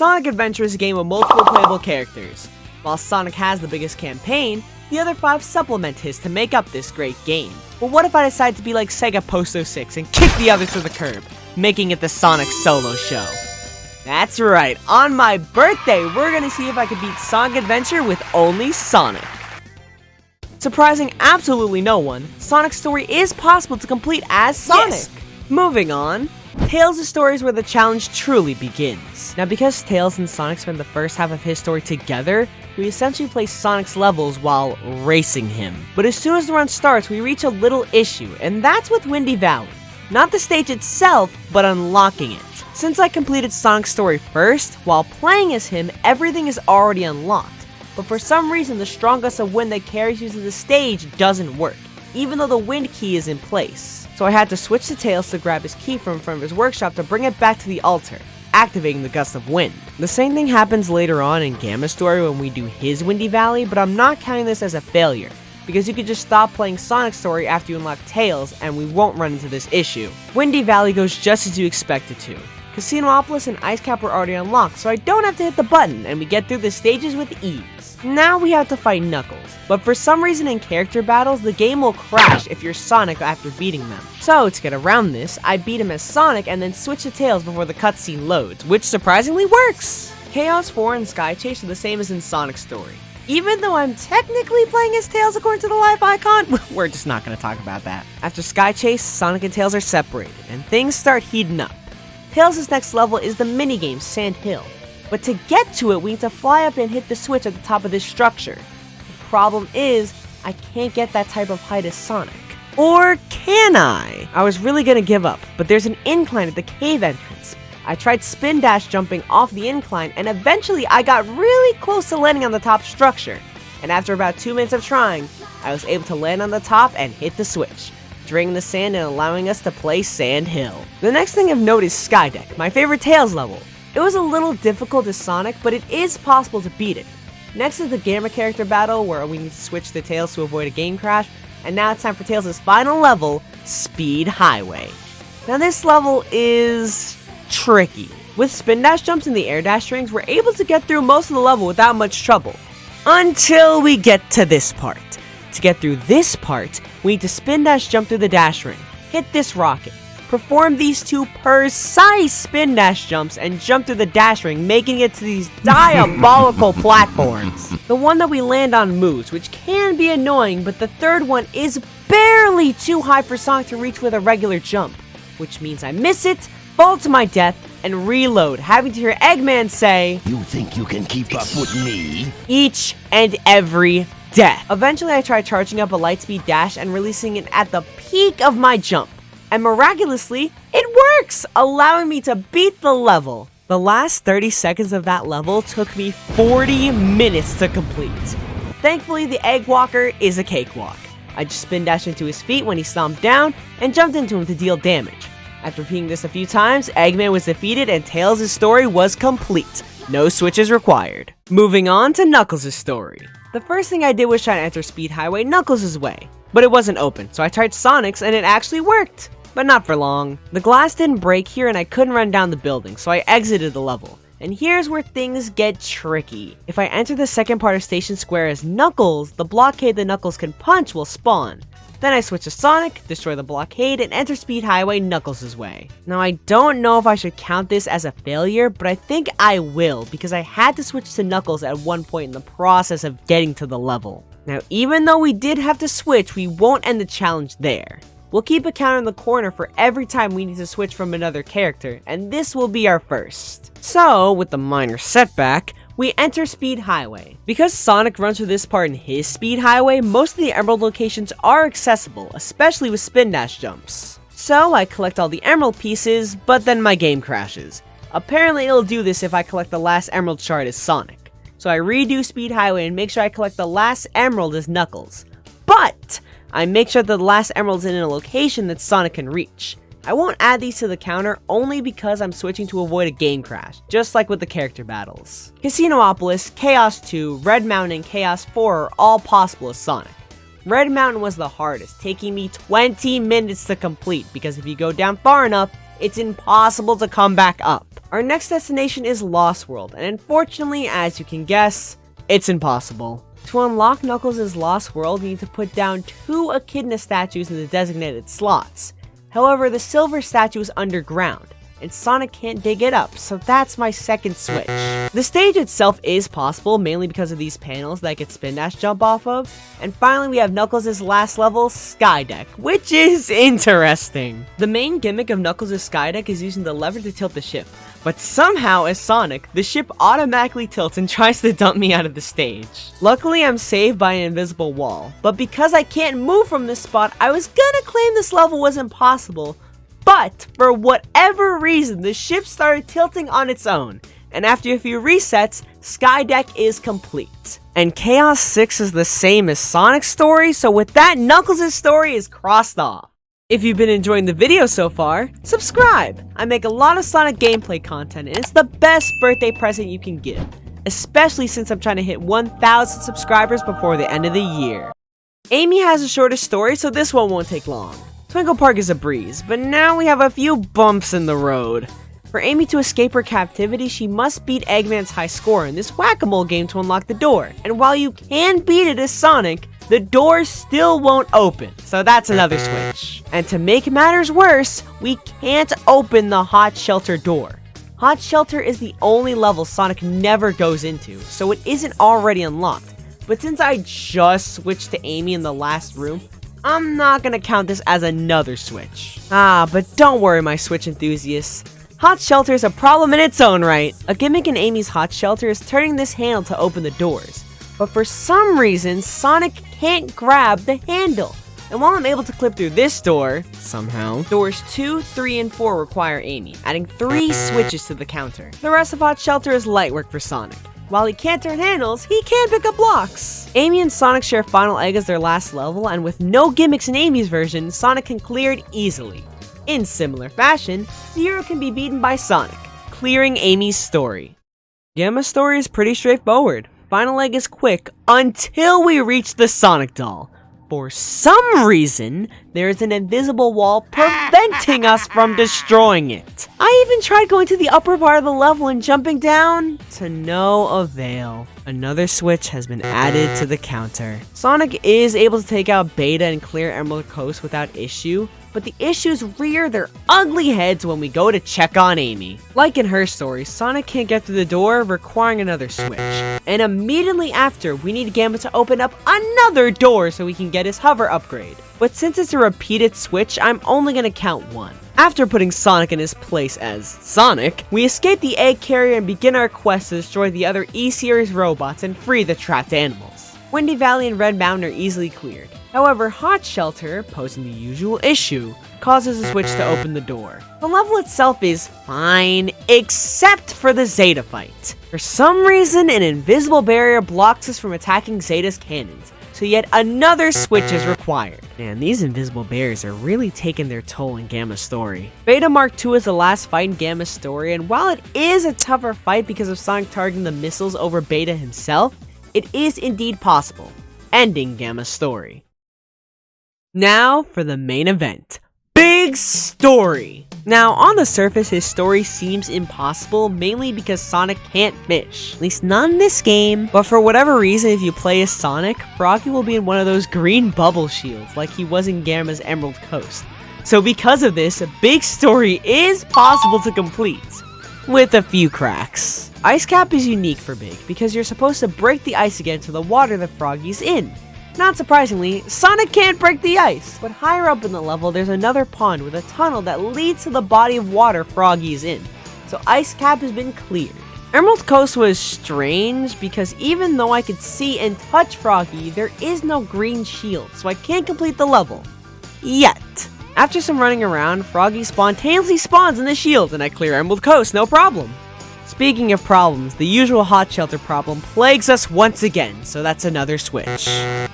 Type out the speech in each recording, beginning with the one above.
Sonic Adventure is a game with multiple playable characters. While Sonic has the biggest campaign, the other 5 supplement his to make up this great game. But what if I decide to be like Sega Post-06 and kick the others to the curb, making it the Sonic Solo Show? That's right, on my birthday, we're gonna see if I can beat Sonic Adventure with only Sonic. Surprising absolutely no one, Sonic's story is possible to complete as Sonic. Yes. Moving on, Tails' story is where the challenge truly begins. Now because Tails and Sonic spend the first half of his story together, we essentially play Sonic's levels while racing him. But as soon as the run starts, we reach a little issue, and that's with Windy Valley. Not the stage itself, but unlocking it. Since I completed Sonic's story first, while playing as him, everything is already unlocked. But for some reason, the strong gust of wind that carries you to the stage doesn't work, even though the wind key is in place. So I had to switch to Tails to grab his key from in front of his workshop to bring it back to the altar, activating the gust of wind. The same thing happens later on in Gamma's story when we do his Windy Valley, but I'm not counting this as a failure, because you could just stop playing Sonic's story after you unlock Tails and we won't run into this issue. Windy Valley goes just as you expect it to. Casinopolis and Ice Cap were already unlocked, so I don't have to hit the button, and we get through the stages with ease. Now we have to fight Knuckles, but for some reason in character battles, the game will crash if you're Sonic after beating them. So to get around this, I beat him as Sonic and then switch to Tails before the cutscene loads, which surprisingly works! Chaos 4 and Sky Chase are the same as in Sonic's story. Even though I'm technically playing as Tails according to the live icon, we're just not going to talk about that. After Sky Chase, Sonic and Tails are separated, and things start heating up. Tails' next level is the minigame Sand Hill, but to get to it we need to fly up and hit the switch at the top of this structure. The problem is, I can't get that type of height as Sonic. Or can I? I was really gonna give up, but there's an incline at the cave entrance. I tried spin dash jumping off the incline, and eventually I got really close to landing on the top structure. And after about 2 minutes of trying, I was able to land on the top and hit the switch, draining the sand and allowing us to play Sand Hill. The next thing of note is Skydeck, my favorite Tails level. It was a little difficult as Sonic, but it is possible to beat it. Next is the Gamma character battle, where we need to switch to Tails to avoid a game crash, and now it's time for Tails' final level, Speed Highway. Now this level is tricky. With spin dash jumps and the air dash strings, we're able to get through most of the level without much trouble. Until we get to this part. To get through this part, we need to spin dash jump through the dash ring, hit this rocket, perform these 2 precise spin dash jumps, and jump through the dash ring, making it to these diabolical platforms. The one that we land on moves, which can be annoying, but the third one is barely too high for Sonic to reach with a regular jump, which means I miss it, fall to my death, and reload, having to hear Eggman say, "You think you can keep up with me?" each and every death. Eventually I tried charging up a lightspeed dash and releasing it at the peak of my jump, and miraculously, it works, allowing me to beat the level. The last 30 seconds of that level took me 40 minutes to complete. Thankfully, the Egg Walker is a cakewalk. I just spin dashed into his feet when he stomped down and jumped into him to deal damage. After repeating this a few times, Eggman was defeated and Tails' story was complete. No switches required. Moving on to Knuckles' story. The first thing I did was try to enter Speed Highway Knuckles' way, but it wasn't open, so I tried Sonic's and it actually worked. But not for long. The glass didn't break here and I couldn't run down the building, so I exited the level. And here's where things get tricky. If I enter the second part of Station Square as Knuckles, the blockade that Knuckles can punch will spawn. Then I switch to Sonic, destroy the blockade, and enter Speed Highway Knuckles' way. Now I don't know if I should count this as a failure, but I think I will, because I had to switch to Knuckles at one point in the process of getting to the level. Now even though we did have to switch, we won't end the challenge there. We'll keep a counter in the corner for every time we need to switch from another character, and this will be our first. So, with the minor setback, we enter Speed Highway. Because Sonic runs through this part in his Speed Highway, most of the Emerald locations are accessible, especially with spin dash jumps. So, I collect all the Emerald pieces, but then my game crashes. Apparently it'll do this if I collect the last Emerald shard as Sonic. So I redo Speed Highway and make sure I collect the last Emerald as Knuckles. But I make sure that the last emerald's in a location that Sonic can reach. I won't add these to the counter only because I'm switching to avoid a game crash, just like with the character battles. Casinopolis, Chaos 2, Red Mountain, and Chaos 4 are all possible as Sonic. Red Mountain was the hardest, taking me 20 minutes to complete because if you go down far enough, it's impossible to come back up. Our next destination is Lost World, and unfortunately, as you can guess, it's impossible. To unlock Knuckles' Lost World, you need to put down 2 Echidna statues in the designated slots. However, the silver statue is underground, and Sonic can't dig it up, so that's my second switch. The stage itself is possible, mainly because of these panels that I could spin dash jump off of. And finally, we have Knuckles' last level, Sky Deck, which is interesting. The main gimmick of Knuckles' Sky Deck is using the lever to tilt the ship. But somehow, as Sonic, the ship automatically tilts and tries to dump me out of the stage. Luckily, I'm saved by an invisible wall, but because I can't move from this spot, I was gonna claim this level was impossible, but for whatever reason, the ship started tilting on its own, and after a few resets, Sky Deck is complete. And Chaos 6 is the same as Sonic's story, so with that, Knuckles' story is crossed off. If you've been enjoying the video so far, subscribe! I make a lot of Sonic gameplay content, and it's the best birthday present you can give, especially since I'm trying to hit 1,000 subscribers before the end of the year. Amy has a shorter story, so this one won't take long. Twinkle Park is a breeze, but now we have a few bumps in the road. For Amy to escape her captivity, she must beat Eggman's high score in this whack-a-mole game to unlock the door. And while you can beat it as Sonic, the door still won't open, so that's another switch. And to make matters worse, we can't open the Hot Shelter door. Hot Shelter is the only level Sonic never goes into, so it isn't already unlocked. But since I just switched to Amy in the last room, I'm not gonna count this as another switch. But don't worry, my Switch enthusiasts. Hot Shelter is a problem in its own right. A gimmick in Amy's Hot Shelter is turning this handle to open the doors. But for some reason, Sonic can't grab the handle. And while I'm able to clip through this door, somehow, doors 2, 3, and 4 require Amy, adding 3 switches to the counter. The rest of Hot Shelter is light work for Sonic. While he can't turn handles, he can pick up blocks. Amy and Sonic share Final Egg as their last level, and with no gimmicks in Amy's version, Sonic can clear it easily. In similar fashion, Zero can be beaten by Sonic, clearing Amy's story. Gamma's story is pretty straightforward. Final Egg is quick until we reach the Sonic doll. For some reason, there is an invisible wall preventing us from destroying it. I even tried going to the upper part of the level and jumping down, to no avail. Another switch has been added to the counter. Sonic is able to take out Beta and clear Emerald Coast without issue, but the issues rear their ugly heads when we go to check on Amy. Like in her story, Sonic can't get through the door, requiring another switch. And immediately after, we need Gamma to open up another door so we can get his hover upgrade. But since it's a repeated switch, I'm only gonna count one. After putting Sonic in his place as Sonic, we escape the egg carrier and begin our quest to destroy the other E-Series robots and free the trapped animals. Windy Valley and Red Mountain are easily cleared. However, Hot Shelter, posing the usual issue, causes a switch to open the door. The level itself is fine, except for the Zeta fight. For some reason, an invisible barrier blocks us from attacking Zeta's cannons, so yet another switch is required. Man, these invisible barriers are really taking their toll in Gamma's story. Beta Mark II is the last fight in Gamma's story, and while it is a tougher fight because of Sonic targeting the missiles over Beta himself, it is indeed possible, ending Gamma's story. Now for the main event. Big Story! Now, on the surface, his story seems impossible, mainly because Sonic can't fish. At least not in this game. But for whatever reason, if you play as Sonic, Froggy will be in one of those green bubble shields, like he was in Gamma's Emerald Coast. So because of this, Big Story is possible to complete, with a few cracks. Ice Cap is unique for Big, because you're supposed to break the ice against the water that Froggy's in. Not surprisingly, Sonic can't break the ice, but higher up in the level there's another pond with a tunnel that leads to the body of water Froggy's in, so Ice Cap has been cleared. Emerald Coast was strange because even though I could see and touch Froggy, there is no green shield, so I can't complete the level. Yet. After some running around, Froggy spontaneously spawns in the shield and I clear Emerald Coast, no problem. Speaking of problems, the usual Hot Shelter problem plagues us once again, so that's another switch.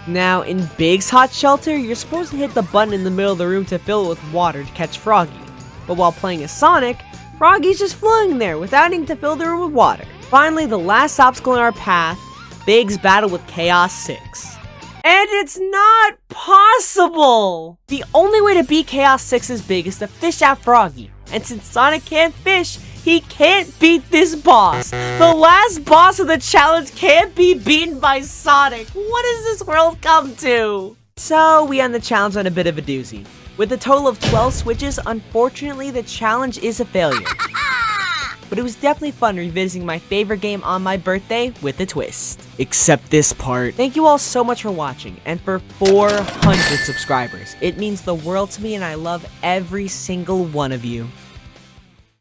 Now, in Big's Hot Shelter, you're supposed to hit the button in the middle of the room to fill it with water to catch Froggy. But while playing as Sonic, Froggy's just floating there without needing to fill the room with water. Finally, the last obstacle in our path, Big's battle with Chaos 6. And it's not possible! The only way to beat Chaos 6's Big is to fish out Froggy, and since Sonic can't fish, He can't beat this boss. The last boss of the challenge can't be beaten by Sonic. What has this world come to? So we end the challenge on a bit of a doozy. With a total of 12 switches, unfortunately the challenge is a failure. But it was definitely fun revisiting my favorite game on my birthday with a twist. Except this part. Thank you all so much for watching, and for 400 subscribers. It means the world to me, and I love every single one of you.